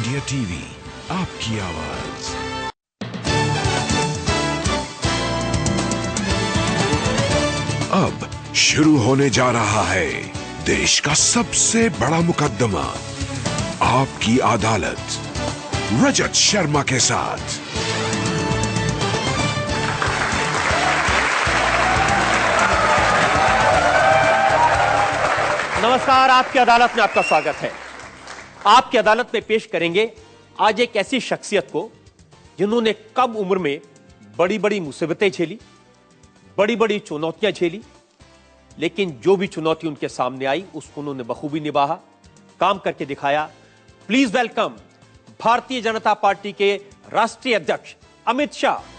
India TV, आपकी आवाज। अब शुरू होने जा रहा है देश का सबसे बड़ा मुकदमा, आपकी अदालत, रजत शर्मा के साथ। नमस्कार, आपकी अदालत में आपका स्वागत है। आपकी अदालत में पेश करेंगे आज एक ऐसी शख्सियत को जिन्होंने कम उम्र में बड़ी बड़ी मुसीबतें झेली, बड़ी बड़ी चुनौतियां झेली, लेकिन जो भी चुनौती उनके सामने आई उसको उन्होंने बखूबी निभाया, काम करके दिखाया। Please welcome Bharatiya Janata party के राष्ट्रीय अध्यक्ष अमित शाह।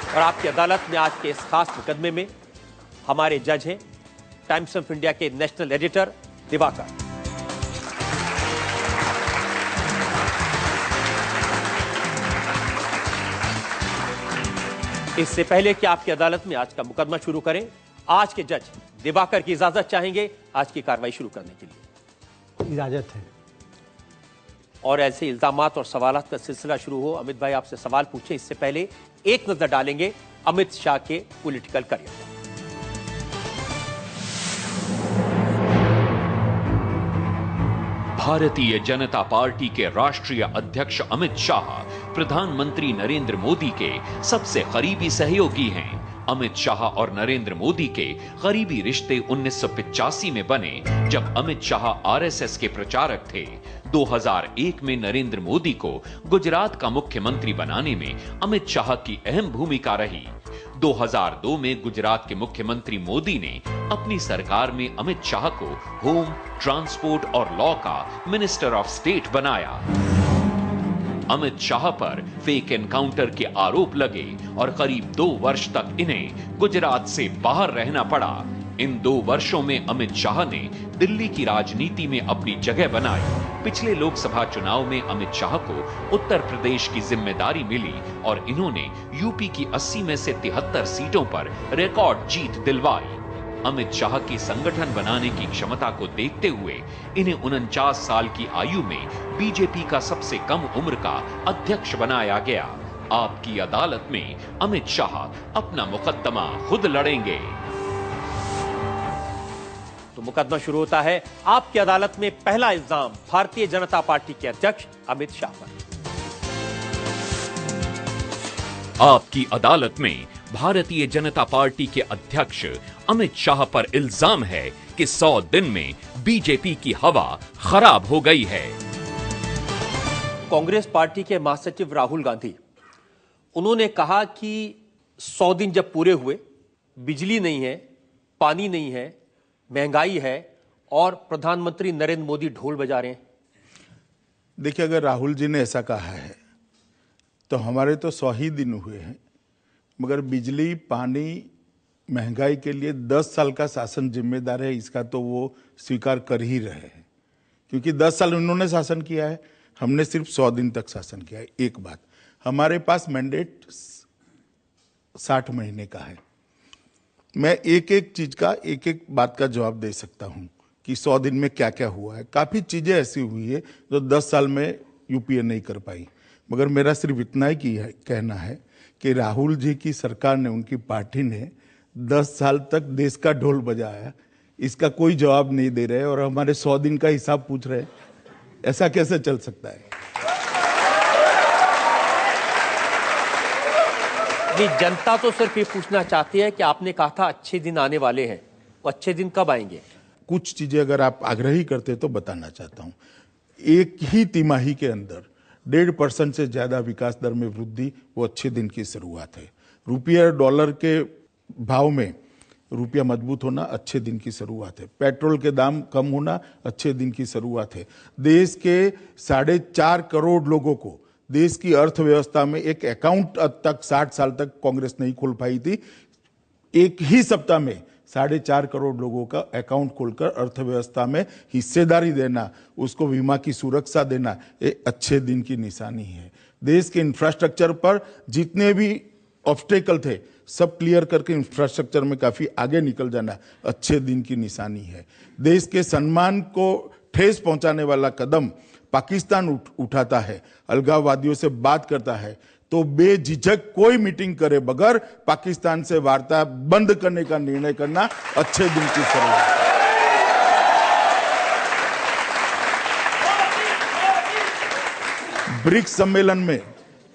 और आपकी अदालत में आज के इस खास मुकदमे में हमारे जज हैं टाइम्स ऑफ इंडिया के नेशनल एडिटर दिवाकर। इससे पहले कि आपकी अदालत में आज का मुकदमा शुरू करें, आज के जज दिवाकर की इजाजत चाहेंगे आज की कार्रवाई शुरू करने के लिए। इजाजत है। और ऐसे इल्जामात और सवालात का सिलसिला शुरू हो, अमित भाई आपसे सवाल पूछे इससे पहले एक नजर डालेंगे अमित शाह के पॉलिटिकल करियर पर। भारतीय जनता पार्टी के राष्ट्रीय अध्यक्ष अमित शाह प्रधानमंत्री नरेंद्र मोदी के सबसे करीबी सहयोगी हैं। अमित शाह और नरेंद्र मोदी के करीबी रिश्ते 1985 में बने, जब अमित शाह आरएसएस के प्रचारक थे। 2001 में नरेंद्र मोदी को गुजरात का मुख्यमंत्री बनाने में अमित शाह की अहम भूमिका रही। 2002 में गुजरात के मुख्यमंत्री मोदी ने अपनी सरकार में अमित शाह को होम, ट्रांसपोर्ट और लॉ का मिनिस्टर ऑफ स्टेट बनाया। अमित शाह पर फेक एनकाउंटर के आरोप लगे और करीब 2 वर्ष तक इन्हें गुजरात से बाहर रहना पड़ा। इन 2 वर्षों में अमित शाह ने दिल्ली की राजनीति में अपनी जगह बनाई। पिछले लोकसभा चुनाव में अमित शाह को उत्तर प्रदेश की जिम्मेदारी मिली और इन्होंने यूपी की 80 में से 73 सीटों पर रिकॉर्ड जीत दिलवाई। अमित शाह की संगठन बनाने की क्षमता को देखते हुए इन्हें 49 साल की आयु में बीजेपी का सबसे कम उम्र का अध्यक्ष बनाया गया। आपकी अदालत में अमित शाह अपना मुकदमा खुद लड़ेंगे। तो मुकदमा शुरू होता है। आपकी अदालत में पहला इल्जाम भारतीय जनता पार्टी के अध्यक्ष अमित शाह पर। आपकी अदालत में भारतीय जनता पार्टी के अध्यक्ष अमित शाह पर इल्जाम है कि 100 दिन में बीजेपी की हवा खराब हो गई है। कांग्रेस पार्टी के महासचिव राहुल गांधी, उन्होंने कहा कि 100 दिन जब पूरे हुए, बिजली नहीं है, पानी नहीं है, महंगाई है और प्रधानमंत्री नरेंद्र मोदी ढोल बजा रहे हैं। देखिए, अगर राहुल जी ने ऐसा कहा है तो हमारे तो 100 ही दिन हुए हैं, मगर बिजली, पानी, महंगाई के लिए 10 साल का शासन जिम्मेदार है, इसका तो वो स्वीकार कर ही रहे हैं। क्योंकि 10 साल उन्होंने शासन किया है, हमने सिर्फ 100 दिन तक शासन किया है। एक बात, हमारे पास मैंडेट 60 महीने का है। मैं एक एक चीज का, एक एक बात का जवाब दे सकता हूं कि 100 दिन में क्या क्या हुआ है। काफी चीजें ऐसी हुई है जो 10 साल में यूपीए नहीं कर पाई, मगर मेरा सिर्फ इतना ही कहना है कि राहुल जी की सरकार ने, उनकी पार्टी ने 10 साल तक देश का ढोल बजाया, इसका कोई जवाब नहीं दे रहे और हमारे 100 दिन का हिसाब पूछ रहे। ऐसा कैसे चल सकता है? जनता तो सिर्फ ये पूछना चाहती है कि आपने कहा था अच्छे दिन आने वाले हैं, वो अच्छे दिन कब आएंगे? कुछ चीजें अगर आप आग्रही करते तो बताना चाहता हूं। एक ही तिमाही के अंदर 1.5% से ज्यादा विकास दर में वृद्धि, वो अच्छे दिन की शुरुआत है। रुपया डॉलर के भाव में रुपया मजबूत होना अच्छे दिन की शुरुआत है। पेट्रोल के दाम कम होना अच्छे दिन की शुरुआत है। देश के 4.5 करोड़ लोगों को देश की अर्थव्यवस्था में एक अकाउंट तक 60 साल तक कांग्रेस नहीं खोल पाई थी। एक ही सप्ताह में 4.5 करोड़ लोगों का अकाउंट खोलकर अर्थव्यवस्था में हिस्सेदारी देना, उसको बीमा की सुरक्षा देना, ये अच्छे दिन की निशानी है। देश के इंफ्रास्ट्रक्चर पर जितने भी ऑब्स्टेकल थे सब क्लियर करके इंफ्रास्ट्रक्चर में काफी आगे निकल जाना अच्छे दिन की निशानी है। देश के सम्मान को ठेस पहुंचाने वाला कदम पाकिस्तान उठाता है, अलगाववादियों से बात करता है, तो बेझिझक कोई मीटिंग करे बगैर पाकिस्तान से वार्ता बंद करने का निर्णय करना अच्छे दिन की शुरुआत है। ब्रिक्स सम्मेलन में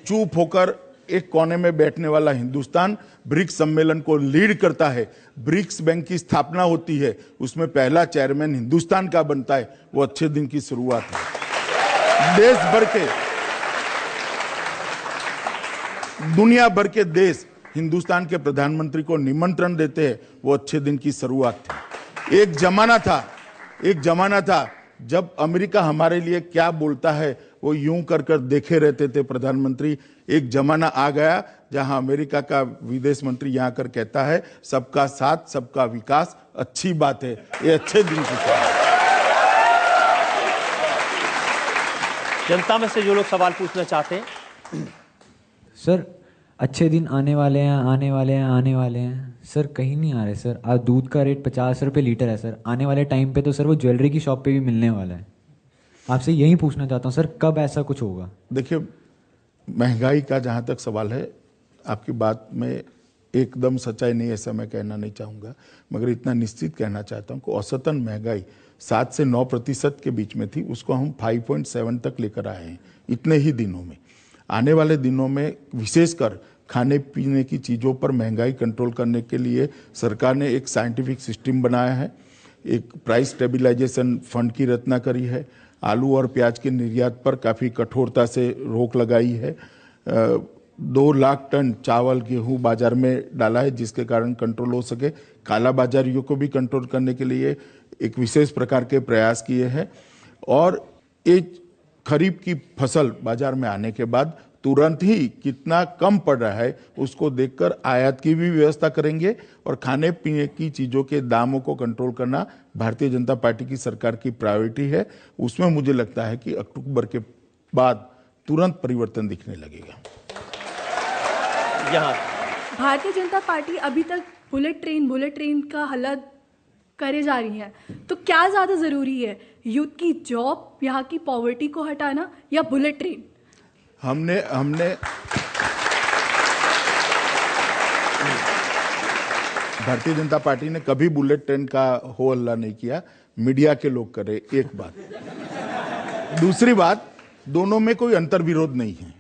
चुप होकर एक कोने में बैठने वाला हिंदुस्तान ब्रिक्स सम्मेलन को लीड करता है। ब्रिक्स बैंक की स्थापना होती है, उसमें पहला चेयरमैन हिंदुस्तान का बनता है, वो अच्छे दिन की शुरुआत है। देश भर के, दुनिया भर के देश हिंदुस्तान के प्रधानमंत्री को निमंत्रण देते हैं, वो अच्छे दिन की शुरुआत थी। एक जमाना था जब अमेरिका हमारे लिए क्या बोलता है वो यूं कर कर देखे रहते थे प्रधानमंत्री। एक जमाना आ गया जहां अमेरिका का विदेश मंत्री यहां कर कहता है सबका साथ सबका विकास अच्छी बात है। ये अच्छे दिन की बात है। जनता में से जो लोग सवाल पूछना चाहते हैं। सर, अच्छे दिन आने वाले हैं, आने वाले हैं, आने वाले हैं। सर कहीं नहीं आ रहे सर। आज दूध का रेट 50 रुपये लीटर है सर। आने वाले टाइम पे तो सर वो ज्वेलरी की शॉप पे भी मिलने वाला है। आपसे यही पूछना चाहता हूँ सर, कब ऐसा कुछ होगा? देखिए, महंगाई का जहाँ तक सवाल है, आपकी बात में एकदम सच्चाई नहीं, ऐसा मैं कहना नहीं चाहूँगा, मगर इतना निश्चित कहना चाहता हूँ कि औसतन महंगाई 7 से 9% के बीच में थी, उसको हम 5.7 तक लेकर आए हैं इतने ही दिनों में। आने वाले दिनों में विशेषकर खाने पीने की चीज़ों पर महंगाई कंट्रोल करने के लिए सरकार ने एक साइंटिफिक सिस्टम बनाया है, एक प्राइस स्टेबलाइजेशन फंड की रचना करी है, आलू और प्याज के निर्यात पर काफ़ी कठोरता से रोक लगाई है, 2 लाख टन चावल गेहूं बाजार में डाला है जिसके कारण कंट्रोल हो सके। कालाबाजारियों को भी कंट्रोल करने के लिए एक विशेष प्रकार के प्रयास किए हैं और एक खरीफ की फसल बाजार में आने के बाद तुरंत ही कितना कम पड़ रहा है उसको देखकर आयात की भी व्यवस्था करेंगे और खाने पीने की चीज़ों के दामों को कंट्रोल करना भारतीय जनता पार्टी की सरकार की प्रायोरिटी है। उसमें मुझे लगता है कि अक्टूबर के बाद तुरंत परिवर्तन दिखने लगेगा। यहाँ भारतीय जनता पार्टी अभी तक बुलेट ट्रेन का हल्ला करे जा रही है, तो क्या ज़्यादा ज़रूरी है, यूथ की जॉब, यहाँ की पॉवर्टी को हटाना या बुलेट ट्रेन? हमने भारतीय जनता पार्टी ने कभी बुलेट ट्रेन का हो हल्ला नहीं किया, मीडिया के लोग करे। एक बात। दूसरी बात, दोनों में कोई अंतर विरोध नहीं है।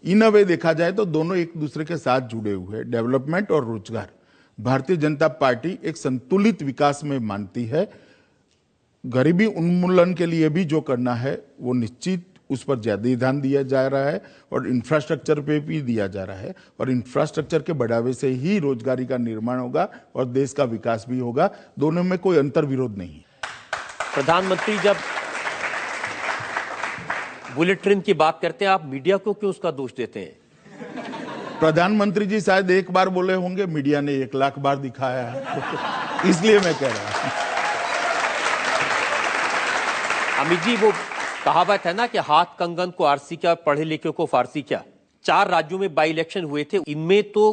इन अ वे देखा जाए तो दोनों एक दूसरे के साथ जुड़े हुए हैं, डेवलपमेंट और रोजगार। भारतीय जनता पार्टी एक संतुलित विकास में मानती है। गरीबी उन्मूलन के लिए भी जो करना है वो निश्चित उस पर ज्यादा ध्यान दिया जा रहा है और इंफ्रास्ट्रक्चर पे भी दिया जा रहा है और इंफ्रास्ट्रक्चर के बढ़ावे से ही रोजगारी का निर्माण होगा और देश का विकास भी होगा। दोनों में कोई अंतर विरोध नहीं है। प्रधानमंत्री जब बुलेट ट्रेन की बात करते हैं, आप मीडिया को क्यों उसका दोष देते हैं? प्रधानमंत्री जी शायद एक बार बोले होंगे, मीडिया ने 1 लाख बार दिखाया है इसलिए मैं कह रहा हूं। अमित जी, वो कहावत है ना कि हाथ कंगन को आरसी क्या, पढ़े लिखे को फारसी क्या। 4 राज्यों में बाई इलेक्शन हुए थे, इनमें तो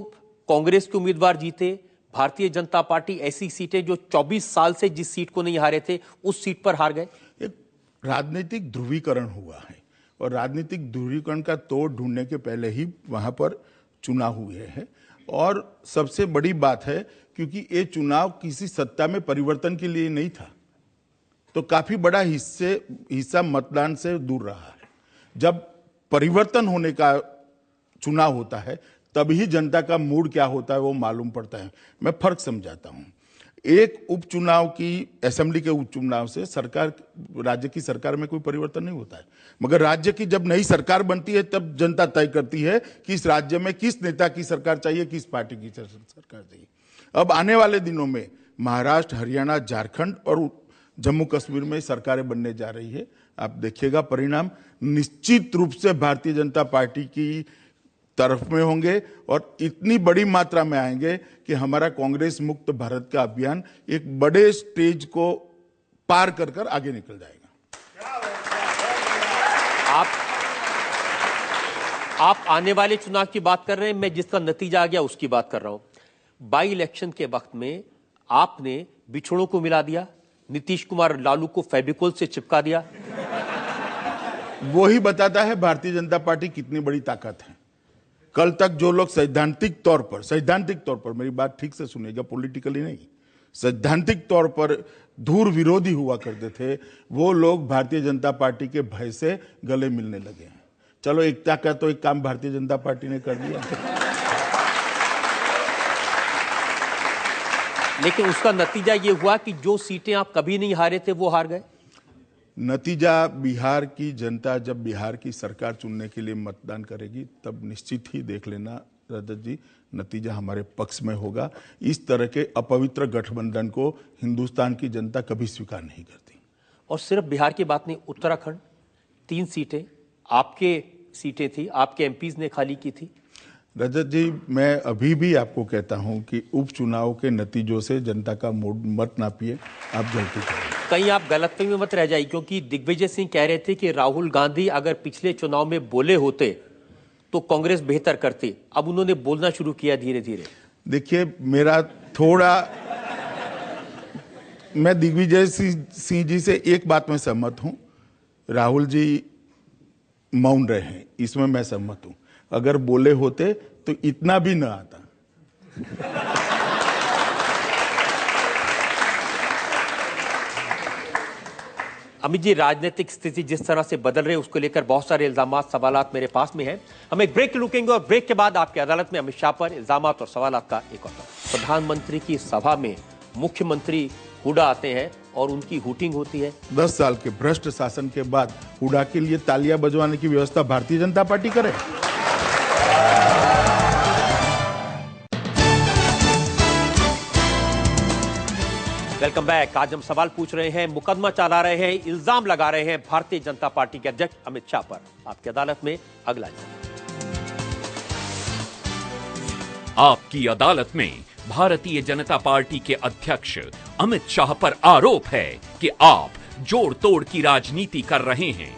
कांग्रेस के उम्मीदवार जीते। भारतीय जनता पार्टी ऐसी सीटें जो 24 साल से जिस सीट को नहीं हारे थे उस सीट पर हार गए। एक राजनीतिक ध्रुवीकरण हुआ है और राजनीतिक ध्रुवीकरण का तोड़ ढूंढने के पहले ही वहां पर चुनाव हुए हैं और सबसे बड़ी बात है क्योंकि ये चुनाव किसी सत्ता में परिवर्तन के लिए नहीं था, तो काफी बड़ा हिस्सा मतदान से दूर रहा है। जब परिवर्तन होने का चुनाव होता है तभी जनता का मूड क्या होता है वो मालूम पड़ता है। मैं फर्क समझाता हूं। एक उपचुनाव की, असेंबली के उपचुनाव से सरकार, राज्य की सरकार में कोई परिवर्तन नहीं होता है, मगर राज्य की जब नई सरकार बनती है तब जनता तय करती है कि इस राज्य में किस नेता की सरकार चाहिए, किस पार्टी की सरकार चाहिए। अब आने वाले दिनों में महाराष्ट्र, हरियाणा, झारखंड और जम्मू कश्मीर में सरकारें बनने जा रही है। आप देखिएगा परिणाम निश्चित रूप से भारतीय जनता पार्टी की तरफ में होंगे और इतनी बड़ी मात्रा में आएंगे कि हमारा कांग्रेस मुक्त भारत का अभियान एक बड़े स्टेज को पार कर कर आगे निकल जाएगा। आप आने वाले चुनाव की बात कर रहे हैं, मैं जिसका नतीजा आ गया उसकी बात कर रहा हूं। बाई इलेक्शन के वक्त में आपने बिछड़ों को मिला दिया, नीतीश कुमार लालू को फेविकोल से चिपका दिया। वो ही बताता है भारतीय जनता पार्टी कितनी बड़ी ताकत है। कल तक जो लोग सैद्धांतिक तौर पर मेरी बात ठीक से सुनिएगा, पॉलिटिकली नहीं, सैद्धांतिक तौर पर धूर विरोधी हुआ करते थे, वो लोग भारतीय जनता पार्टी के भय से गले मिलने लगे हैं। चलो एकता का तो एक काम भारतीय जनता पार्टी ने कर दिया, लेकिन उसका नतीजा ये हुआ कि जो सीटें आप कभी नहीं हारे थे वो हार गए। नतीजा बिहार की जनता जब बिहार की सरकार चुनने के लिए मतदान करेगी तब निश्चित ही देख लेना रजत जी, नतीजा हमारे पक्ष में होगा। इस तरह के अपवित्र गठबंधन को हिंदुस्तान की जनता कभी स्वीकार नहीं करती। और सिर्फ बिहार की बात नहीं, उत्तराखंड 3 सीटें आपके सीटें थी, आपके एमपीज ने खाली की थी। रजत जी, मैं अभी भी आपको कहता हूं कि उपचुनाव के नतीजों से जनता का मूड मत नापिए, आप गलती करें। कहीं आप गलतफहमी में मत रह जाइए, क्योंकि दिग्विजय सिंह कह रहे थे कि राहुल गांधी अगर पिछले चुनाव में बोले होते तो कांग्रेस बेहतर करती। अब उन्होंने बोलना शुरू किया धीरे धीरे। देखिए, मेरा थोड़ा, मैं दिग्विजय सिंह जी से एक बात में सहमत हूं, राहुल जी मौन रहे हैं, इसमें मैं सहमत हूं। अगर बोले होते तो इतना भी न आता। अमित जी, राजनीतिक स्थिति जिस तरह से बदल रही है उसको लेकर बहुत सारे इल्जामात, सवालात मेरे पास में हैं। हम एक ब्रेक रुकेंगे और ब्रेक के बाद आपकी अदालत में अमित शाह पर इल्जामात और सवालात का एक और प्रधानमंत्री की सभा में मुख्यमंत्री हुडा आते हैं और उनकी हूटिंग होती है। 10 साल के भ्रष्ट शासन के बाद हुडा के लिए तालियां बजवाने की व्यवस्था भारतीय जनता पार्टी करे। Welcome back. आज हम सवाल पूछ रहे हैं, मुकदमा चला रहे हैं, इल्जाम लगा रहे हैं भारतीय जनता पार्टी के अध्यक्ष अमित शाह पर। आपकी अदालत में अगला आपकी अदालत में भारतीय जनता पार्टी के अध्यक्ष अमित शाह पर आरोप है कि आप जोड़ तोड़ की राजनीति कर रहे हैं।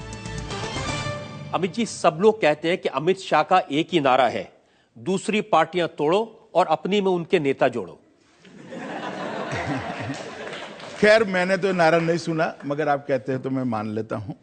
अमित जी, सब लोग कहते हैं कि अमित शाह का एक ही नारा है, दूसरी पार्टियां तोड़ो और अपनी में उनके नेता जोड़ो। खैर, मैंने तो नारा नहीं सुना, मगर आप कहते हैं तो मैं मान लेता हूं।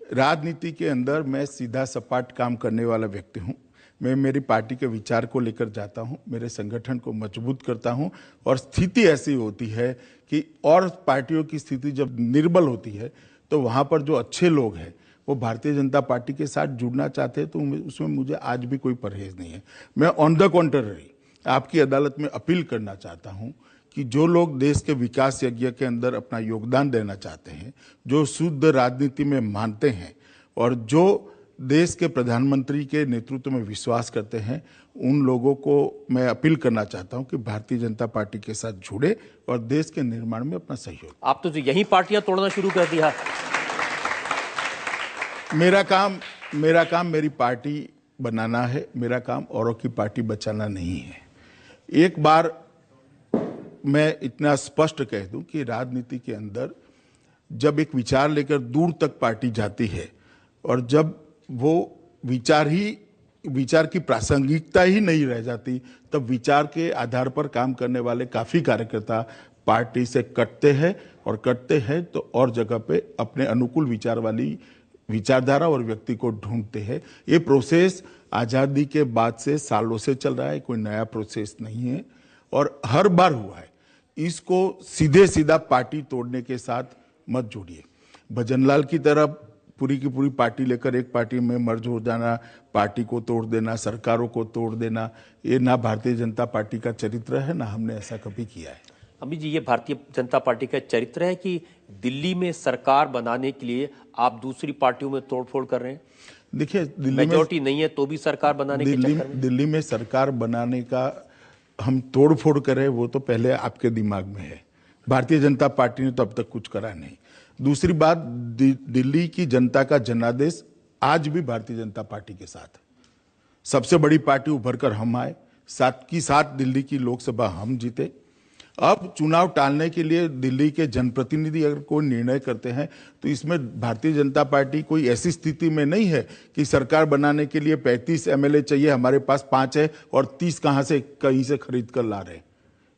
राजनीति के अंदर मैं सीधा सपाट काम करने वाला व्यक्ति हूं। मैं मेरी पार्टी के विचार को लेकर जाता हूं, मेरे संगठन को मजबूत करता हूं, और स्थिति ऐसी होती है कि और पार्टियों की स्थिति जब निर्बल होती है तो वहां पर जो अच्छे लोग हैं वो भारतीय जनता पार्टी के साथ जुड़ना चाहते हैं, तो उसमें मुझे आज भी कोई परहेज नहीं है। मैं ऑन द कॉन्ट्ररी आपकी अदालत में अपील करना चाहता हूं कि जो लोग देश के विकास यज्ञ के अंदर अपना योगदान देना चाहते हैं, जो शुद्ध राजनीति में मानते हैं और जो देश के प्रधानमंत्री के नेतृत्व में विश्वास करते हैं, उन लोगों को मैं अपील करना चाहता हूं कि भारतीय जनता पार्टी के साथ जुड़े और देश के निर्माण में अपना सहयोग। आप तो यही पार्टियां तोड़ना शुरू कर दिया। मेरा काम मेरी पार्टी बनाना है, मेरा काम औरों की पार्टी बचाना नहीं है। एक बार मैं इतना स्पष्ट कह दूं कि राजनीति के अंदर जब एक विचार लेकर दूर तक पार्टी जाती है और जब वो विचार की प्रासंगिकता ही नहीं रह जाती, तब विचार के आधार पर काम करने वाले काफी कार्यकर्ता पार्टी से कटते हैं तो और जगह पे अपने अनुकूल विचार वाली विचारधारा और व्यक्ति को ढूंढते हैं। ये प्रोसेस आजादी के बाद से सालों से चल रहा है, कोई नया प्रोसेस नहीं है और हर बार हुआ है। इसको सीधा पार्टी तोड़ने के साथ मत जोड़िए। भजनलाल की तरह पूरी की पूरी पार्टी लेकर एक पार्टी में मर्ज हो जाना, पार्टी को तोड़ देना, सरकारों को तोड़ देना, ये ना भारतीय जनता पार्टी का चरित्र है, ना हमने ऐसा कभी किया है। अमित जी, ये भारतीय जनता पार्टी का चरित्र है कि दिल्ली में सरकार बनाने के लिए आप दूसरी पार्टियों में तोड़फोड़ कर रहे हैं? देखिए, मेजॉरिटी नहीं है तो भी सरकार बनाने के चक्कर में दिल्ली में सरकार बनाने का हम तोड़फोड़ करें वो तो पहले आपके दिमाग में है। भारतीय जनता पार्टी ने तो अब तक कुछ करा नहीं। दूसरी बात, दिल्ली की जनता का जनादेश आज भी भारतीय जनता पार्टी के साथ है। सबसे बड़ी पार्टी उभर कर हम आए, साथ की साथ दिल्ली की लोकसभा हम जीते अब चुनाव टालने के लिए दिल्ली के जनप्रतिनिधि अगर कोई निर्णय करते हैं तो इसमें भारतीय जनता पार्टी कोई ऐसी स्थिति में नहीं है कि सरकार बनाने के लिए 35 एमएलए चाहिए, हमारे पास 5 है और 30 कहीं से खरीद कर ला रहे हैं।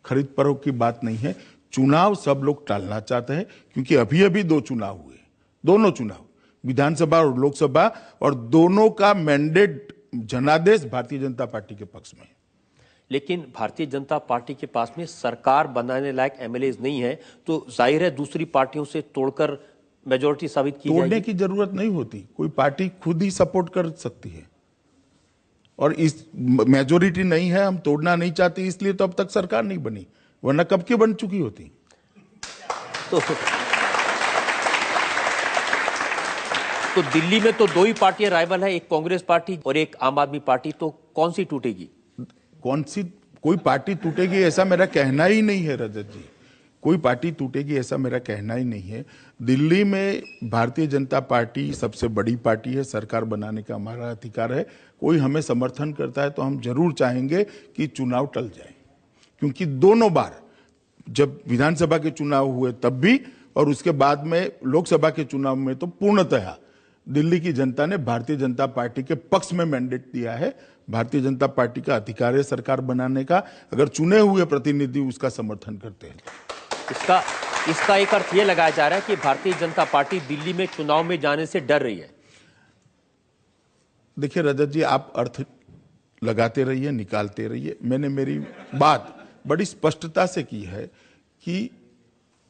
खरीद फरोख्त की बात नहीं है। चुनाव सब लोग टालना चाहते हैं क्योंकि अभी अभी 2 चुनाव हुए, दोनों चुनाव विधानसभा और लोकसभा, और दोनों का मैंडेट जनादेश भारतीय जनता पार्टी के पक्ष में। लेकिन भारतीय जनता पार्टी के पास में सरकार बनाने लायक एमएलए नहीं है, तो जाहिर है दूसरी पार्टियों से तोड़कर मेजोरिटी साबित की तोड़ने जाएगी। की जरूरत नहीं होती, कोई पार्टी खुद ही सपोर्ट कर सकती है। और इस मेजोरिटी नहीं है, हम तोड़ना नहीं चाहते, इसलिए तो अब तक सरकार नहीं बनी, वरना कब की बन चुकी होती। तो दिल्ली में तो 2 ही पार्टियां राइवल है, एक कांग्रेस पार्टी और एक आम आदमी पार्टी, तो कौन सी टूटेगी? कोई पार्टी टूटेगी ऐसा मेरा कहना ही नहीं है रजत जी, कोई पार्टी टूटेगी ऐसा मेरा कहना ही नहीं है। दिल्ली में भारतीय जनता पार्टी सबसे बड़ी पार्टी है, सरकार बनाने का हमारा अधिकार है। कोई हमें समर्थन करता है तो हम जरूर चाहेंगे कि चुनाव टल जाए, क्योंकि दोनों बार जब विधानसभा के चुनाव हुए तब भी और उसके बाद में लोकसभा के चुनाव में तो पूर्णतः दिल्ली की जनता ने भारतीय जनता पार्टी के पक्ष में मैंडेट दिया है। भारतीय जनता पार्टी का अधिकार है सरकार बनाने का, अगर चुने हुए प्रतिनिधि उसका समर्थन करते हैं। इसका एक अर्थ यह लगाया जा रहा है कि भारतीय जनता पार्टी दिल्ली में चुनाव में जाने से डर रही है। देखिए रजत जी, आप अर्थ लगाते रहिए, निकालते रहिए। मैंने मेरी बात बड़ी स्पष्टता से की है कि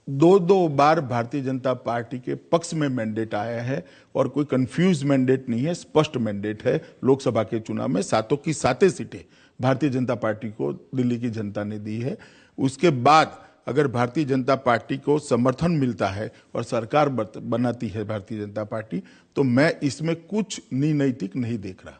2 बार भारतीय जनता पार्टी के पक्ष में मैंडेट आया है और कोई कंफ्यूज मैंडेट नहीं है, स्पष्ट मैंडेट है। लोकसभा के चुनाव में 7 की 7 सीटें भारतीय जनता पार्टी को दिल्ली की जनता ने दी है। उसके बाद अगर भारतीय जनता पार्टी को समर्थन मिलता है और सरकार बनाती है भारतीय जनता पार्टी, तो मैं इसमें कुछ नीनैतिक नहीं देख रहा।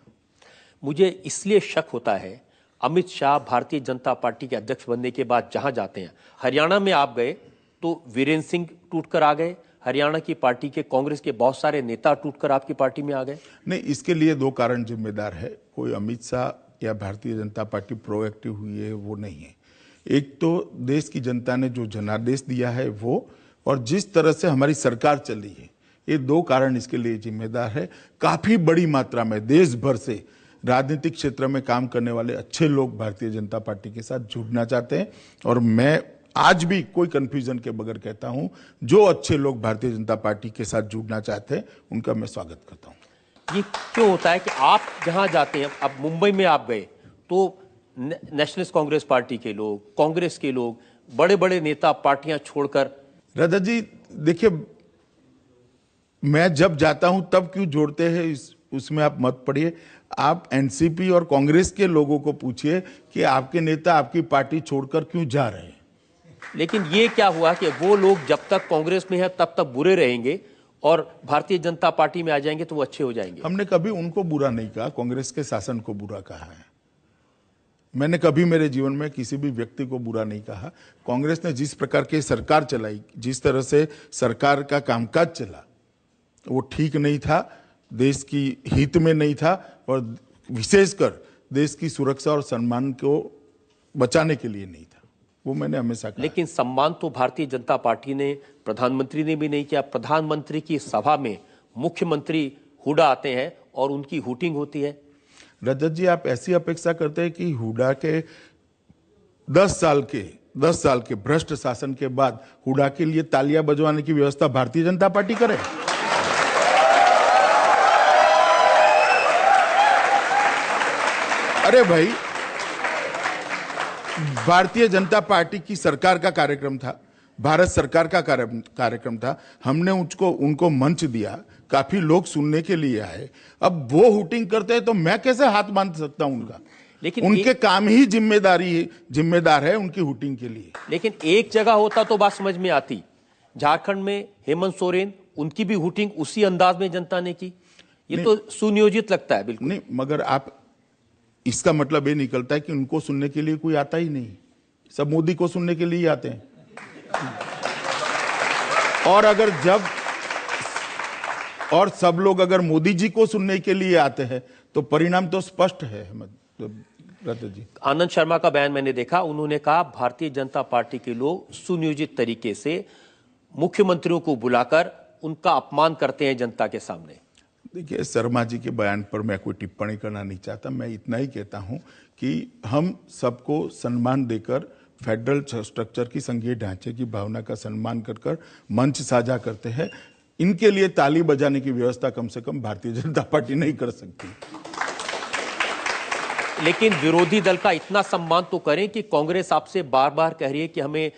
मुझे इसलिए शक होता है, अमित शाह भारतीय जनता पार्टी के अध्यक्ष बनने के बाद जहां जाते हैं, हरियाणा में आप गए तो वीरेंद्र सिंह टूटकर आ गए, हरियाणा की पार्टी के कांग्रेस के बहुत सारे नेता टूटकर आपकी पार्टी में आ गए। नहीं, इसके लिए 2 कारण जिम्मेदार है। कोई अमित शाह या भारतीय जनता पार्टी प्रोएक्टिव हुई है वो नहीं है। एक तो देश की जनता ने जो जनादेश दिया है वो, और जिस तरह से हमारी सरकार चली है, ये 2 कारण इसके लिए जिम्मेदार है। काफी बड़ी मात्रा में देश भर से राजनीतिक क्षेत्र में काम करने वाले अच्छे लोग भारतीय जनता पार्टी के साथ जुड़ना चाहते हैं, और मैं आज भी कोई कंफ्यूजन के बगैर कहता हूं, जो अच्छे लोग भारतीय जनता पार्टी के साथ जुड़ना चाहते हैं उनका मैं स्वागत करता हूं। ये क्यों होता है कि आप जहां जाते हैं, अब मुंबई में आप गए तो नेशनलिस्ट कांग्रेस पार्टी के लोग, कांग्रेस के लोग, बड़े बड़े नेता पार्टियां छोड़कर। रजत जी देखिए, मैं जब जाता हूं तब क्यों जोड़ते हैं उसमें आप मत पड़िए। आप एनसीपी और कांग्रेस के लोगों को पूछिए कि आपके नेता आपकी पार्टी छोड़कर क्यों जा रहे हैं। लेकिन ये क्या हुआ कि वो लोग जब तक कांग्रेस में है तब तक बुरे रहेंगे और भारतीय जनता पार्टी में आ जाएंगे तो वो अच्छे हो जाएंगे। हमने कभी उनको बुरा नहीं कहा, कांग्रेस के शासन को बुरा कहा है। मैंने कभी मेरे जीवन में किसी भी व्यक्ति को बुरा नहीं कहा। कांग्रेस ने जिस प्रकार की सरकार चलाई, जिस तरह से सरकार का कामकाज चला, वो ठीक नहीं था, देश की हित में नहीं था, और विशेषकर देश की सुरक्षा और सम्मान को बचाने के लिए नहीं था। वो मैंने हमेशा कहा। लेकिन सम्मान तो भारतीय जनता पार्टी ने, प्रधानमंत्री ने भी नहीं किया। प्रधानमंत्री की सभा में मुख्यमंत्री हुडा आते हैं और उनकी हुटिंग होती है। रजत जी, आप ऐसी अपेक्षा करते हैं कि हुडा के 10 साल के भ्रष्ट शासन के बाद हुडा के लिए तालियां बजवाने की व्यवस्था भारतीय जनता पार्टी करे? अरे भाई, भारतीय जनता पार्टी की सरकार का कार्यक्रम था, भारत सरकार का कार्यक्रम था, हमने उनको मंच दिया, काफी लोग सुनने के लिए आए। अब वो हुटिंग करते हैं तो मैं कैसे हाथ बांध सकता हूं उनका? लेकिन उनके काम ही जिम्मेदार है उनकी हुटिंग के लिए। लेकिन एक जगह होता तो बात समझ में आती। झारखंड में हेमंत सोरेन, उनकी भी हुटिंग उसी अंदाज में जनता ने की। ये तो सुनियोजित लगता है। बिल्कुल नहीं, मगर आप इसका मतलब ये निकलता है कि उनको सुनने के लिए कोई आता ही नहीं, सब मोदी को सुनने के लिए ही आते हैं। और सब लोग अगर मोदी जी को सुनने के लिए आते हैं तो परिणाम तो स्पष्ट है। मतलब रजत जी, आनंद शर्मा का बयान मैंने देखा, उन्होंने कहा भारतीय जनता पार्टी के लोग सुनियोजित तरीके से मुख्यमंत्रियों को बुलाकर उनका अपमान करते हैं जनता के सामने। देखिए, शर्मा जी के बयान पर मैं कोई टिप्पणी करना नहीं चाहता। मैं इतना ही कहता हूं कि हम सबको सम्मान देकर फेडरल स्ट्रक्चर की संघीय ढांचे की भावना का सम्मान कर मंच साझा करते हैं। इनके लिए ताली बजाने की व्यवस्था कम से कम भारतीय जनता पार्टी नहीं कर सकती। लेकिन विरोधी दल का इतना सम्मान तो करें कि कांग्रेस आपसे बार बार कह रही है कि हमें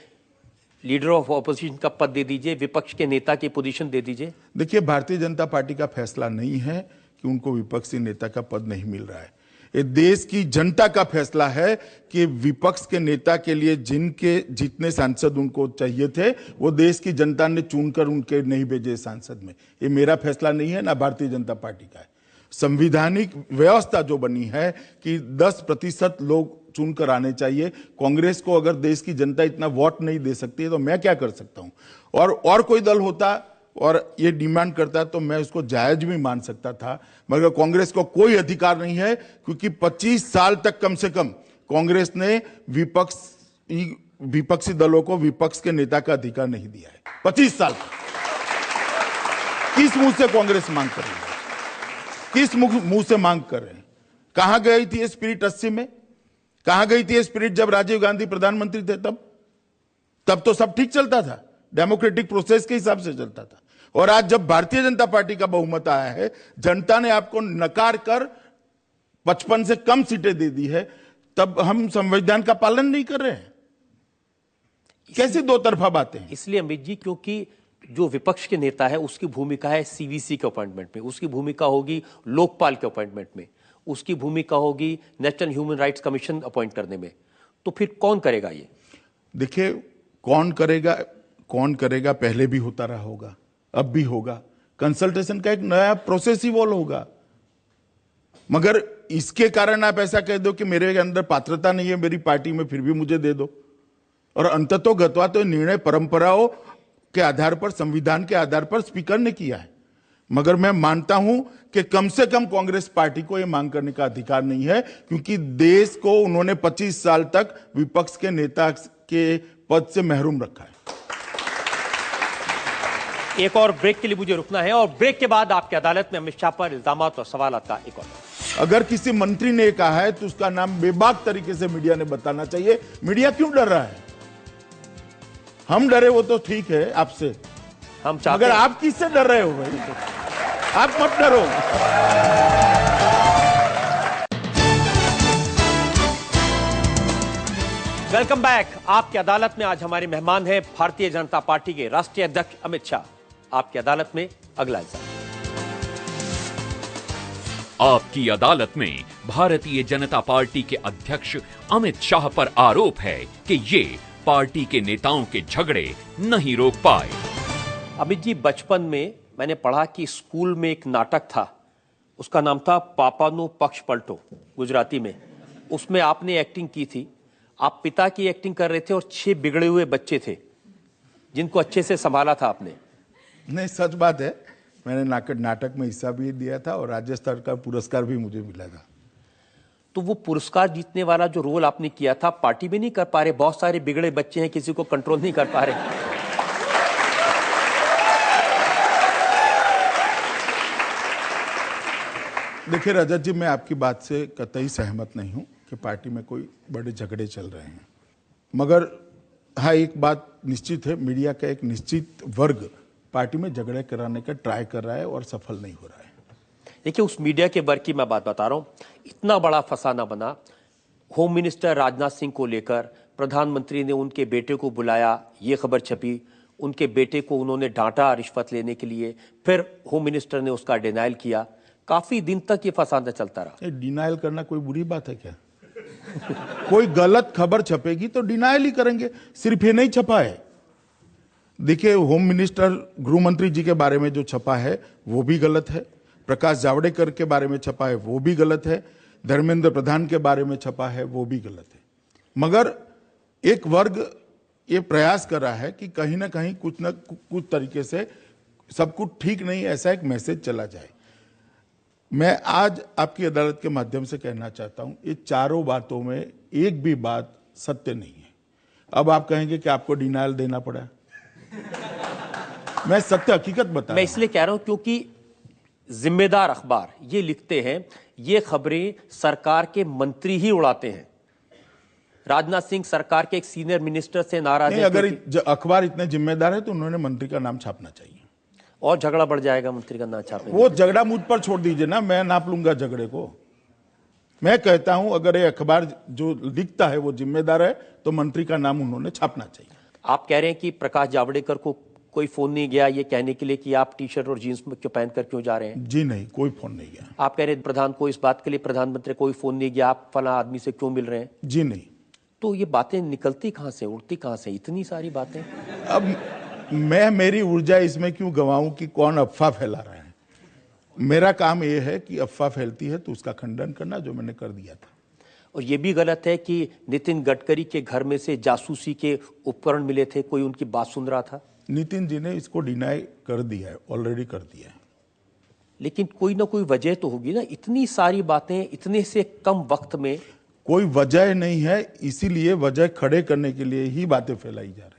लीडर ऑफ ऑपोजिशन का पद दे दीजिए, विपक्ष के नेता की पोजीशन दे दीजिए। देखिए, भारतीय जनता पार्टी का फैसला नहीं है कि उनको विपक्षी नेता का पद नहीं मिल रहा है। ये देश की जनता का फैसला है कि विपक्ष के नेता के लिए जिनके जितने सांसद उनको चाहिए थे वो देश की जनता ने चुनकर उनके नहीं भेजे सांसद में। ये मेरा फैसला नहीं है, ना भारतीय जनता पार्टी का है। संविधानिक व्यवस्था जो बनी है कि 10% लोग चुनकर आने चाहिए। कांग्रेस को अगर देश की जनता इतना वोट नहीं दे सकती है तो मैं क्या कर सकता हूं? और कोई दल होता और ये डिमांड करता तो मैं उसको जायज भी मान सकता था, मगर कांग्रेस को कोई अधिकार नहीं है, क्योंकि 25 साल तक कम से कम कांग्रेस ने विपक्षी दलों को विपक्ष के नेता का अधिकार नहीं दिया है। 25 साल किस मुंह से कांग्रेस मांग कर रही है? किस मुंह से मांग कर रहे हैं? कहां गई थी ये स्पिरिट 80 में? कहां गई थी ये स्पिरिट जब राजीव गांधी प्रधानमंत्री थे? तब तो सब ठीक चलता था, डेमोक्रेटिक प्रोसेस के हिसाब से चलता था। और आज जब भारतीय जनता पार्टी का बहुमत आया है, जनता ने आपको नकार कर 55 से कम सीटें दे दी है, तब हम संविधान का पालन नहीं कर रहे हैं। कैसी दो तरफा बातें हैं? इसलिए अमित जी, क्योंकि जो विपक्ष के नेता है उसकी भूमिका है सीवीसी के अपॉइंटमेंट में, उसकी भूमिका होगी लोकपाल के अपॉइंटमेंट में, उसकी भूमिका होगी national human rights commission appoint करने में। तो फिर कौन करेगा ये? देखिए, कौन करेगा पहले भी होता रहा होगा, अब भी होगा। कंसल्टेशन का एक नया प्रोसेस इवॉल्व होगा। मगर इसके कारण आप ऐसा कह दो कि मेरे अंदर पात्रता नहीं है मेरी पार्टी में, फिर भी मुझे दे दो। और अंततोगत्वा तो निर्णय परंपराओं के आधार पर, संविधान के आधार पर स्पीकर ने किया है। मगर मैं मानता हूं कि कम से कम कांग्रेस पार्टी को यह मांग करने का अधिकार नहीं है, क्योंकि देश को उन्होंने 25 साल तक विपक्ष के नेता के पद से महरूम रखा है। एक और ब्रेक के लिए मुझे रुकना है, और ब्रेक के बाद आपकी अदालत में अमित शाह पर इल्जामात और सवालात का एक और। अगर किसी मंत्री ने कहा है तो उसका नाम बेबाक तरीके से मीडिया ने बताना चाहिए। मीडिया क्यों डर रहा है? हम डरे वो तो ठीक है आपसे, हम चाहते अगर आप किससे डर रहे हो भाई? आप मत डरो। Welcome back. आपकी अदालत में आज हमारे मेहमान हैं भारतीय जनता पार्टी के राष्ट्रीय अध्यक्ष अमित शाह। आपकी अदालत में अगला इल्जाम। आपकी अदालत में भारतीय जनता पार्टी के अध्यक्ष अमित शाह पर आरोप है कि ये पार्टी के नेताओं के झगड़े नहीं रोक पाए। अमित जी, बचपन में मैंने पढ़ा कि स्कूल में एक नाटक था, उसका नाम था पापानो पक्ष पलटो, गुजराती में। उसमें आपने एक्टिंग की थी। आप पिता की एक्टिंग कर रहे थे और 6 बिगड़े हुए बच्चे थे जिनको अच्छे से संभाला था आपने। नहीं, सच बात है। मैंने नाटक में हिस्सा भी दिया था और राज्य स्तर का पुरस्कार भी मुझे मिला था। तो वो पुरस्कार जीतने वाला जो रोल आपने किया था, पार्टी में नहीं कर पा रहे, बहुत सारे बिगड़े बच्चे हैं, किसी को कंट्रोल नहीं कर पा रहे। देखिए रजत जी, मैं आपकी बात से कतई सहमत नहीं हूं कि पार्टी में कोई बड़े झगड़े चल रहे हैं। मगर हाँ, एक बात निश्चित है, मीडिया का एक निश्चित वर्ग पार्टी में झगड़े कराने का ट्राई कर रहा है और सफल नहीं हो रहा है। देखिए, उस मीडिया के वर्ग की मैं बात बता रहा हूं। इतना बड़ा फसाना बना, होम मिनिस्टर राजनाथ सिंह को लेकर प्रधानमंत्री ने उनके बेटे को बुलाया, ये खबर छपी। उनके बेटे को उन्होंने डांटा रिश्वत लेने के लिए, फिर होम मिनिस्टर ने उसका डिनायल किया। काफी दिन तक ये फसाना चलता रहा। डिनायल करना कोई बुरी बात है क्या? कोई गलत खबर छपेगी तो डिनायल ही करेंगे। सिर्फ ये नहीं छपा है। देखिए, होम मिनिस्टर गृह मंत्री जी के बारे में जो छपा है वो भी गलत है। प्रकाश जावड़ेकर के बारे में छपा है वो भी गलत है। धर्मेंद्र प्रधान के बारे में छपा है वो भी गलत है। मगर एक वर्ग ये प्रयास कर रहा है कि कहीं ना कहीं कुछ न कुछ तरीके से सब कुछ ठीक नहीं, ऐसा एक मैसेज चला जाए। मैं आज आपकी अदालत के माध्यम से कहना चाहता हूं, ये चारों बातों में एक भी बात सत्य नहीं है। अब आप कहेंगे कि आपको डिनायल देना पड़ा। मैं सत्य हकीकत बता मैं इसलिए कह रहा हूं क्योंकि जिम्मेदार अखबार ये लिखते हैं, ये खबरें सरकार के मंत्री ही उड़ाते हैं। राजनाथ सिंह सरकार के एक सीनियर मिनिस्टर से नाराज है। अगर अखबार इतने जिम्मेदार है तो उन्होंने मंत्री का नाम छापना चाहिए, और झगड़ा बढ़ जाएगा मंत्री का नाम छापेंगे। वो झगड़ा मुझ पर छोड़ दीजिए ना, मैं नाप लूंगा झगड़े को। मैं कहता हूं अगर ये अखबार जो लिखता है वो जिम्मेदार है तो मंत्री का नाम उन्होंने छापना चाहिए। आप कह रहे हैं कि प्रकाश जावड़ेकर को कोई फोन नहीं गया ये कहने के लिए कि आप टी शर्ट और जींस में क्यों पहनकर क्यों जा रहे हैं? जी नहीं, कोई फोन नहीं गया। आप कह रहे हैं प्रधान को इस बात के लिए प्रधानमंत्री कोई फोन नहीं गया, आप फला आदमी से क्यों मिल रहे हैं? जी नहीं। तो ये बातें निकलती कहां से, उड़ती कहां से, इतनी सारी बातें? अब मैं मेरी ऊर्जा इसमें क्यों गंवाऊं कि कौन अफवाह फैला रहा है। मेरा काम यह है कि अफवाह फैलती है तो उसका खंडन करना, जो मैंने कर दिया था। और यह भी गलत है कि नितिन गडकरी के घर में से जासूसी के उपकरण मिले थे, कोई उनकी बात सुन रहा था? नितिन जी ने इसको डिनाई कर दिया है, ऑलरेडी कर दिया है। लेकिन कोई ना कोई वजह तो होगी ना, इतनी सारी बातें इतने से कम वक्त में। कोई वजह नहीं है, इसीलिए वजह खड़े करने के लिए ही बातें फैलाई जा रही।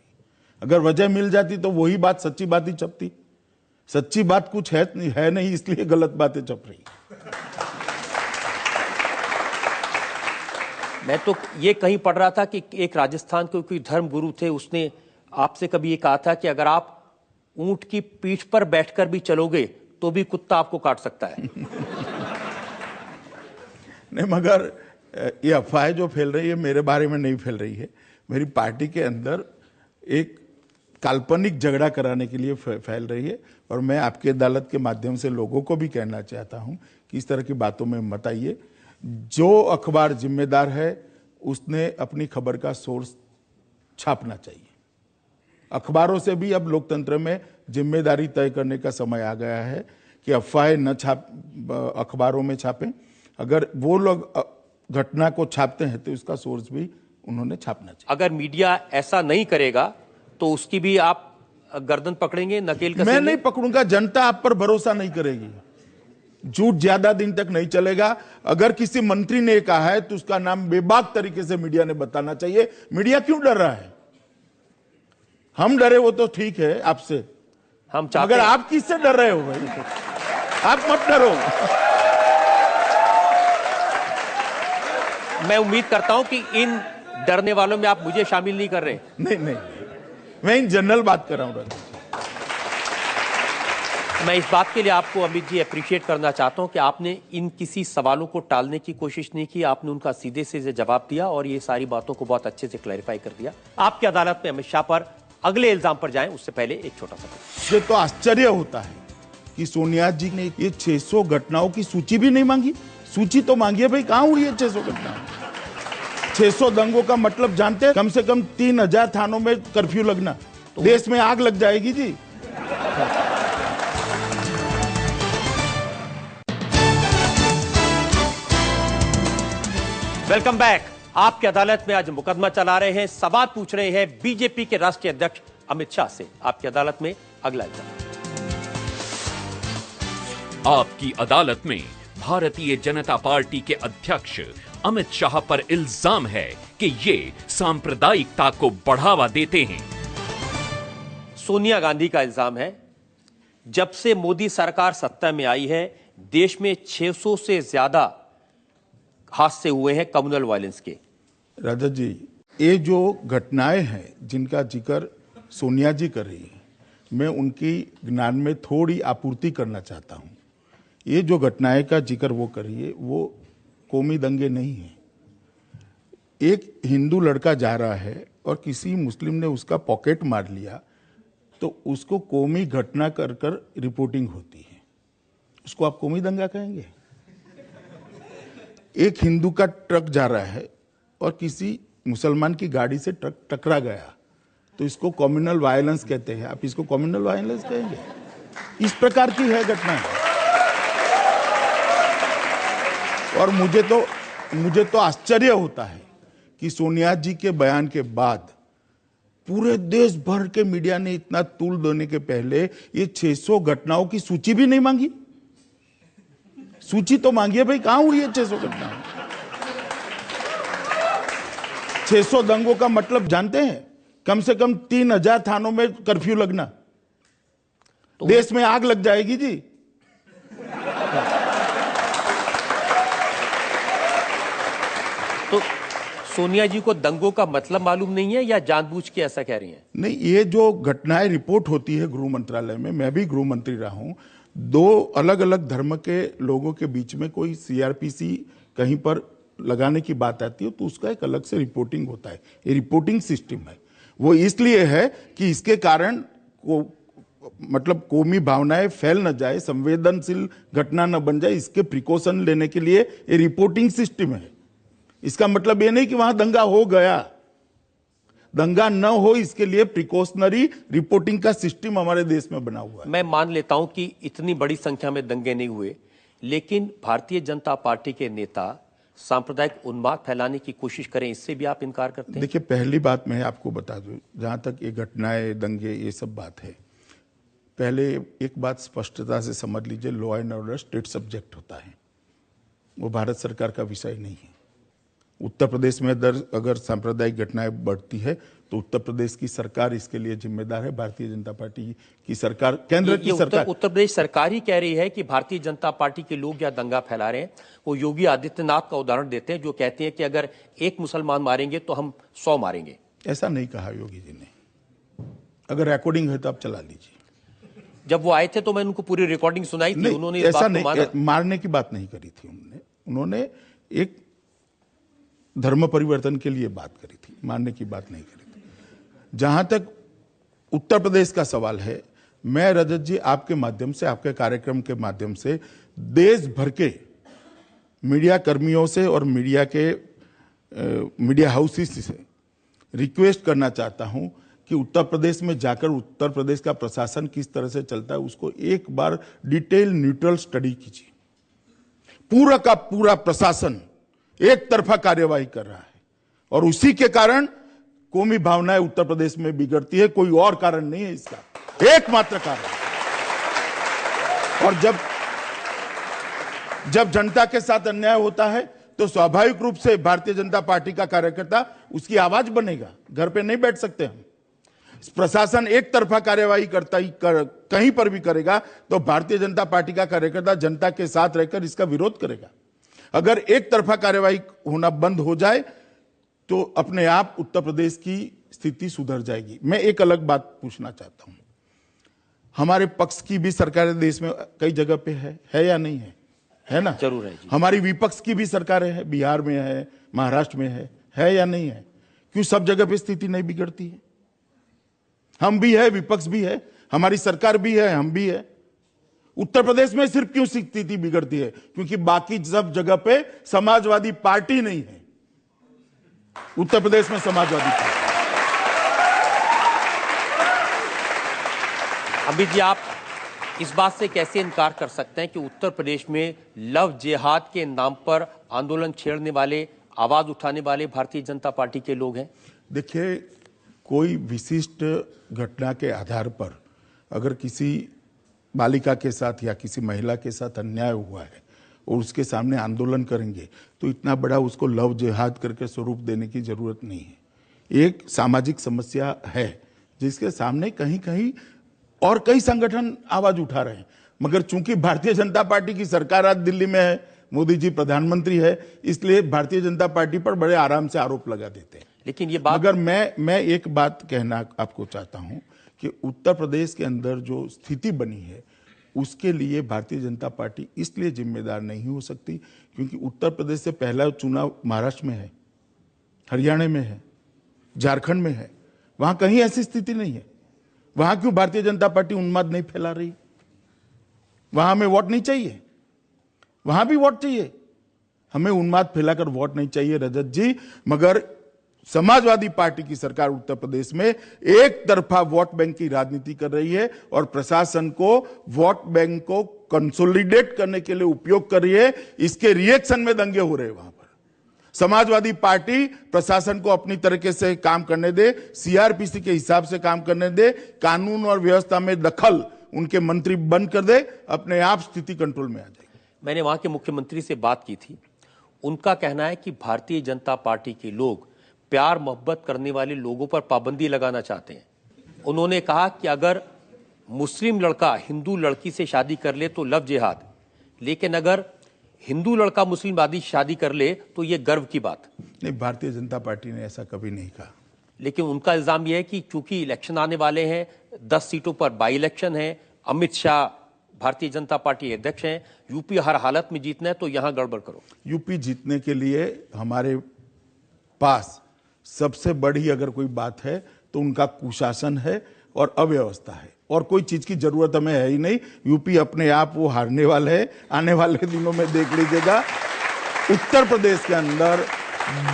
अगर वजह मिल जाती तो वही बात सच्ची बात ही छपती। सच्ची बात कुछ है नहीं, इसलिए गलत बातें छप रही। मैं तो ये कहीं पढ़ रहा था कि एक राजस्थान के कोई धर्म गुरु थे, उसने आपसे कभी ये कहा था कि अगर आप ऊंट की पीठ पर बैठकर भी चलोगे तो भी कुत्ता आपको काट सकता है। नहीं, मगर ये अफवाह जो फैल रही है मेरे बारे में नहीं फैल रही है। मेरी पार्टी के अंदर एक काल्पनिक झगड़ा कराने के लिए फैल रही है। और मैं आपकी अदालत के माध्यम से लोगों को भी कहना चाहता हूं कि इस तरह की बातों में मत आइए। जो अखबार जिम्मेदार है उसने अपनी खबर का सोर्स छापना चाहिए। अखबारों से भी अब लोकतंत्र में जिम्मेदारी तय करने का समय आ गया है कि अफवाहें न अखबारों में छापें। अगर वो लोग घटना को छापते हैं तो उसका सोर्स भी उन्होंने छापना चाहिए। अगर मीडिया ऐसा नहीं करेगा तो उसकी भी आप गर्दन पकड़ेंगे, नकेल कसेंगे? मैं नहीं पकड़ूंगा, जनता आप पर भरोसा नहीं करेगी। झूठ ज्यादा दिन तक नहीं चलेगा। अगर किसी मंत्री ने कहा है तो उसका नाम बेबाक तरीके से मीडिया ने बताना चाहिए। मीडिया क्यों डर रहा है? हम डरे वो तो ठीक है आपसे, हम अगर आप किससे डर रहे हो भाई? आप मत डरो। मैं उम्मीद करता हूं कि इन डरने वालों में आप मुझे शामिल नहीं कर रहे। नहीं, मैं इन जनरल बात कर रहा हूं। मैं इस बात के लिए आपको अमित जी अप्रिशिएट करना चाहता हूं कि आपने इन किसी सवालों को टालने की कोशिश नहीं की, आपने उनका सीधे से जवाब दिया और ये सारी बातों को बहुत अच्छे से क्लैरिफाई कर दिया। आपकी अदालत में अमित शाह पर अगले इल्जाम पर जाएं उससे पहले एक छोटा सा मुझे तो आश्चर्य होता है कि सोनिया जी ने ये 600 घटनाओं की सूची भी नहीं मांगी। सूची तो मांगी है भाई, कहां हुई है 600 घटनाएं? 600 दंगों का मतलब जानते हैं? कम से कम 3000 थानों में कर्फ्यू लगना, तो देश में आग लग जाएगी जी। Welcome back. आपकी अदालत में आज मुकदमा चला रहे हैं, सवाल पूछ रहे हैं बीजेपी के राष्ट्रीय अध्यक्ष अमित शाह से। आपकी अदालत में अगला इल्जाम। आपकी अदालत में भारतीय जनता पार्टी के अध्यक्ष अमित शाह पर इल्जाम है कि ये सांप्रदायिकता को बढ़ावा देते हैं। सोनिया गांधी का इल्जाम है, जब से मोदी सरकार सत्ता में आई है देश में 600 से ज्यादा हादसे हुए हैं कम्युनल वायलेंस के। राजा जी, ये जो घटनाएं हैं जिनका जिक्र सोनिया जी कर रही है, मैं उनकी ज्ञान में थोड़ी आपूर्ति करना चाहता हूं। ये जो घटनाएं का जिक्र वो कर रही है वो कौमी दंगे नहीं है। एक हिंदू लड़का जा रहा है और किसी मुस्लिम ने उसका पॉकेट मार लिया तो उसको कौमी घटना कर कर रिपोर्टिंग होती है। उसको आप कौमी दंगा कहेंगे? एक हिंदू का ट्रक जा रहा है और किसी मुसलमान की गाड़ी से ट्रक टकरा गया तो इसको कम्युनल वायलेंस कहते हैं। आप इसको कम्युनल वायलेंस कहेंगे? इस प्रकार की है घटना। और मुझे तो आश्चर्य होता है कि सोनिया जी के बयान के बाद पूरे देश भर के मीडिया ने इतना तूल देने के पहले ये 600 घटनाओं की सूची भी नहीं मांगी। सूची तो मांगिए भाई, कहां हुई है 600 घटना? 600 दंगों का मतलब जानते हैं? कम से कम 3000 थानों में कर्फ्यू लगना, तो देश में आग लग जाएगी जी। तो सोनिया जी को दंगों का मतलब मालूम नहीं है या जानबूझ के ऐसा कह रही हैं? नहीं, ये जो घटनाएं रिपोर्ट होती है गृह मंत्रालय में, मैं भी गृह मंत्री रहा हूं, 2 अलग अलग धर्म के लोगों के बीच में कोई सीआरपीसी कहीं पर लगाने की बात आती है तो उसका एक अलग से रिपोर्टिंग होता है। ये रिपोर्टिंग सिस्टम है, वो इसलिए है कि इसके कारण मतलब कौमी भावनाएं फैल न जाए, संवेदनशील घटना न बन जाए, इसके प्रिकॉशन लेने के लिए ये रिपोर्टिंग सिस्टम है। इसका मतलब ये नहीं कि वहां दंगा हो गया, दंगा न हो इसके लिए प्रिकॉशनरी रिपोर्टिंग का सिस्टम हमारे देश में बना हुआ है। मैं मान लेता हूं कि इतनी बड़ी संख्या में दंगे नहीं हुए, लेकिन भारतीय जनता पार्टी के नेता सांप्रदायिक उन्माद फैलाने की कोशिश करें, इससे भी आप इनकार करते हैं? देखिए, पहली बात मैं आपको बता दूं, जहां तक ये घटनाएं, दंगे, ये सब बात है, पहले एक बात स्पष्टता से समझ लीजिए, law and order state subject होता है, वो भारत सरकार का विषय नहीं है। उत्तर प्रदेश में अगर सांप्रदायिक घटनाएं बढ़ती है तो उत्तर प्रदेश की सरकार इसके लिए जिम्मेदार है, भारतीय जनता पार्टी की सरकार, केंद्र की सरकार। उत्तर प्रदेश सरकार ही कह रही है कि भारतीय जनता पार्टी के लोग या दंगा फैला रहे हैं। वो योगी आदित्यनाथ का उदाहरण देते हैं, जो कहते हैं कि अगर एक मुसलमान मारेंगे तो हम 100 मारेंगे। ऐसा नहीं कहा योगी जी ने, अगर रिकॉर्डिंग है तो आप चला लीजिए। जब वो आए थे तो मैंने उनको पूरी रिकॉर्डिंग सुनाई थी, उन्होंने इस बात को माना। मारने की बात नहीं करी थी उन्होंने एक धर्म परिवर्तन के लिए बात करी थी, मारने की बात नहीं करी थी। जहां तक उत्तर प्रदेश का सवाल है, मैं रजत जी आपके माध्यम से, आपके कार्यक्रम के माध्यम से देश भर के मीडिया कर्मियों से और मीडिया हाउसेस से रिक्वेस्ट करना चाहता हूं कि उत्तर प्रदेश में जाकर उत्तर प्रदेश का प्रशासन किस तरह से चलता है उसको एक बार डिटेल न्यूट्रल स्टडी कीजिए। पूरा का पूरा प्रशासन एक तरफा कार्यवाही कर रहा है और उसी के कारण कौमी भावनाएं उत्तर प्रदेश में बिगड़ती है, कोई और कारण नहीं है इसका, एकमात्र कारण। और जब जनता के साथ अन्याय होता है तो स्वाभाविक रूप से भारतीय जनता पार्टी का कार्यकर्ता उसकी आवाज बनेगा, घर पे नहीं बैठ सकते हम। प्रशासन एक तरफा कार्यवाही कहीं पर भी करेगा तो भारतीय जनता पार्टी का कार्यकर्ता जनता के साथ रहकर इसका विरोध करेगा। अगर एक तरफा कार्यवाही होना बंद हो जाए तो अपने आप उत्तर प्रदेश की स्थिति सुधर जाएगी। मैं एक अलग बात पूछना चाहता हूं, हमारे पक्ष की भी सरकारें देश में कई जगह पे है या नहीं है ना? जरूर है जी। हमारी विपक्ष की भी सरकारें हैं, बिहार में है, महाराष्ट्र में है या नहीं है? क्यों सब जगह पे स्थिति नहीं बिगड़ती है? हम भी है, विपक्ष भी है, हमारी सरकार भी है, हम भी है। उत्तर प्रदेश में सिर्फ क्यों स्थिति बिगड़ती है? क्योंकि बाकी सब जगह पे समाजवादी पार्टी नहीं है, उत्तर प्रदेश में समाजवादी पार्टी। अमित जी, आप इस बात से कैसे इनकार कर सकते हैं कि उत्तर प्रदेश में लव जिहाद के नाम पर आंदोलन छेड़ने वाले, आवाज उठाने वाले भारतीय जनता पार्टी के लोग हैं? देखिए, कोई विशिष्ट घटना के आधार पर अगर किसी बालिका के साथ या किसी महिला के साथ अन्याय हुआ है और उसके सामने आंदोलन करेंगे तो इतना बड़ा उसको लव जिहाद करके स्वरूप देने की जरूरत नहीं है। एक सामाजिक समस्या है जिसके सामने कहीं कहीं और कई संगठन आवाज उठा रहे हैं, मगर चूंकि भारतीय जनता पार्टी की सरकार आज दिल्ली में है, मोदी जी प्रधानमंत्री है, इसलिए भारतीय जनता पार्टी पर बड़े आराम से आरोप लगा देते हैं। लेकिन ये बात, मगर मैं एक बात कहना आपको चाहता हूं कि उत्तर प्रदेश के अंदर जो स्थिति बनी है उसके लिए भारतीय जनता पार्टी इसलिए जिम्मेदार नहीं हो सकती क्योंकि उत्तर प्रदेश से पहला चुनाव महाराष्ट्र में है, हरियाणा में है, झारखंड में है, वहां कहीं ऐसी स्थिति नहीं है। वहां क्यों भारतीय जनता पार्टी उन्माद नहीं फैला रही? वहां हमें वोट नहीं चाहिए, वहां भी वोट चाहिए, हमें उन्माद फैलाकर वोट नहीं चाहिए रजत जी। मगर समाजवादी पार्टी की सरकार उत्तर प्रदेश में एक तरफा वोट बैंक की राजनीति कर रही है और प्रशासन को वोट बैंक को कंसोलिडेट करने के लिए उपयोग कर रही है। इसके रिएक्शन में दंगे हो रहे हैं वहां पर। समाजवादी पार्टी प्रशासन को अपनी तरीके से काम करने दे, सीआरपीसी के हिसाब से काम करने दे, कानून और व्यवस्था में दखल उनके मंत्री बंद कर दे, अपने आप स्थिति कंट्रोल में आ जाएगी। मैंने वहां के मुख्यमंत्री से बात की थी। उनका कहना है कि भारतीय जनता पार्टी के लोग प्यार मोहब्बत करने वाले लोगों पर पाबंदी लगाना चाहते हैं। उन्होंने कहा कि अगर मुस्लिम लड़का हिंदू लड़की से शादी कर ले तो लव जिहाद, लेकिन अगर हिंदू लड़का मुस्लिम आदमी शादी कर ले तो ये गर्व की बात। नहीं, भारतीय जनता पार्टी ने ऐसा कभी नहीं कहा। लेकिन उनका इल्जाम यह है कि चूंकि इलेक्शन आने वाले हैं, 10 सीटों पर बाई इलेक्शन है, अमित शाह भारतीय जनता पार्टी अध्यक्ष हैं, यूपी हर हालत में जीतना है तो यहां गड़बड़ करो। यूपी जीतने के लिए हमारे पास सबसे बड़ी अगर कोई बात है तो उनका कुशासन है और अव्यवस्था है, और कोई चीज की जरूरत हमें है ही नहीं। यूपी अपने आप वो हारने वाला है, आने वाले दिनों में देख लीजिएगा। उत्तर प्रदेश के अंदर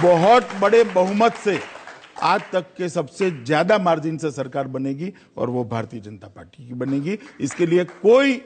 बहुत बड़े बहुमत से आज तक के सबसे ज्यादा मार्जिन से सरकार बनेगी और वो भारतीय जनता पार्टी की बनेगी। इसके लिए कोई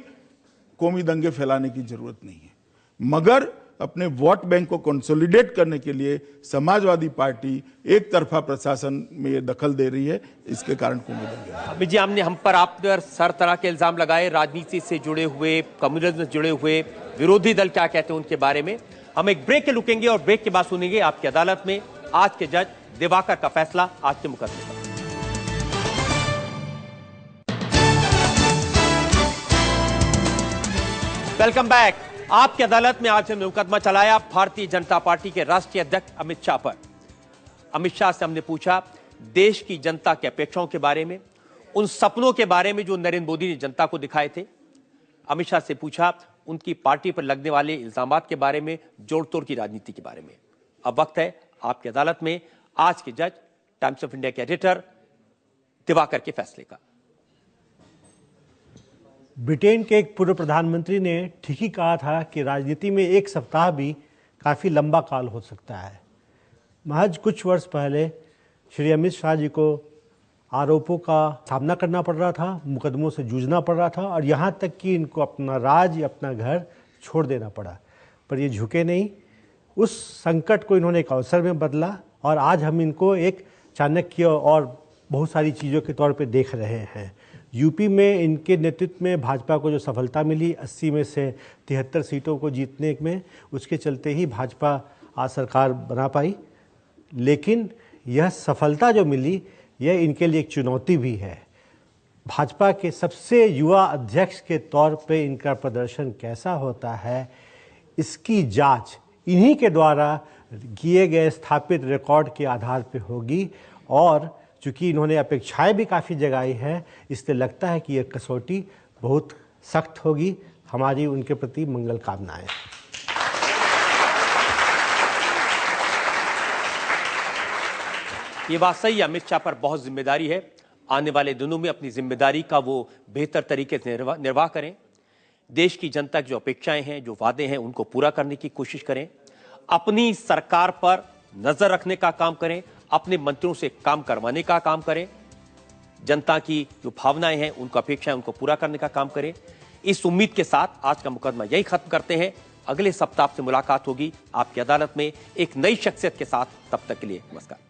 कौमी दंगे फैलाने की जरूरत नहीं है, मगर अपने वोट बैंक को कंसोलिडेट करने के लिए समाजवादी पार्टी एक तरफा प्रशासन में ये दखल दे रही है, इसके कारण कौमी दंगे। अमित जी, हमने हम पर आप पर हर तरह के इल्जाम लगाए, राजनीति से जुड़े हुए, कम्युनिज्म से जुड़े हुए, विरोधी दल क्या कहते हैं उनके बारे में। हम एक ब्रेक के रुकेंगे और ब्रेक के बाद सुनेंगे आपकी अदालत में आज के जज दिवाकर का फैसला आज के मुकदमे पर। Welcome back. आपकी अदालत में आज हमने मुकदमा चलाया भारतीय जनता पार्टी के राष्ट्रीय अध्यक्ष अमित शाह पर। अमित शाह से हमने पूछा देश की जनता की अपेक्षाओं के बारे में, उन सपनों के बारे में जो नरेंद्र मोदी ने जनता को दिखाए थे। अमित शाह से पूछा उनकी पार्टी पर लगने वाले इल्जामात के बारे में, जोड़ तोड़ की राजनीति के बारे में। अब वक्त है आपकी अदालत में आज के जज टाइम्स ऑफ इंडिया के एडिटर दिवाकर के फैसले का। ब्रिटेन के एक पूर्व प्रधानमंत्री ने ठीक ही कहा था कि राजनीति में एक सप्ताह भी काफ़ी लंबा काल हो सकता है। महज कुछ वर्ष पहले श्री अमित शाह जी को आरोपों का सामना करना पड़ रहा था, मुकदमों से जूझना पड़ रहा था और यहाँ तक कि इनको अपना राज, अपना घर छोड़ देना पड़ा, पर ये झुके नहीं। उस संकट को इन्होंने एक अवसर में बदला और आज हम इनको एक चाणक्य और बहुत सारी चीज़ों के तौर पे देख रहे हैं। यूपी में इनके नेतृत्व में भाजपा को जो सफलता मिली 80 में से 73 सीटों को जीतने में, उसके चलते ही भाजपा आज सरकार बना पाई। लेकिन यह सफलता जो मिली यह इनके लिए एक चुनौती भी है। भाजपा के सबसे युवा अध्यक्ष के तौर पे इनका प्रदर्शन कैसा होता है, इसकी जांच इन्हीं के द्वारा किए गए स्थापित रिकॉर्ड के आधार पे होगी। और चूँकि इन्होंने अपेक्षाएं भी काफ़ी जगाई हैं, इसलिए लगता है कि यह कसौटी बहुत सख्त होगी। हमारी उनके प्रति मंगल कामनाएं। ये बात सही है, अमित शाह पर बहुत जिम्मेदारी है। आने वाले दिनों में अपनी जिम्मेदारी का वो बेहतर तरीके से निर्वाह करें। देश की जनता की जो अपेक्षाएं हैं, जो वादे हैं, उनको पूरा करने की कोशिश करें। अपनी सरकार पर नजर रखने का काम करें, अपने मंत्रियों से काम करवाने का काम करें, जनता की जो भावनाएं हैं, उनको अपेक्षाएं, उनको पूरा करने का काम करें। इस उम्मीद के साथ आज का मुकदमा यही खत्म करते हैं। अगले सप्ताह से मुलाकात होगी आपकी अदालत में एक नई शख्सियत के साथ। तब तक के लिए नमस्कार।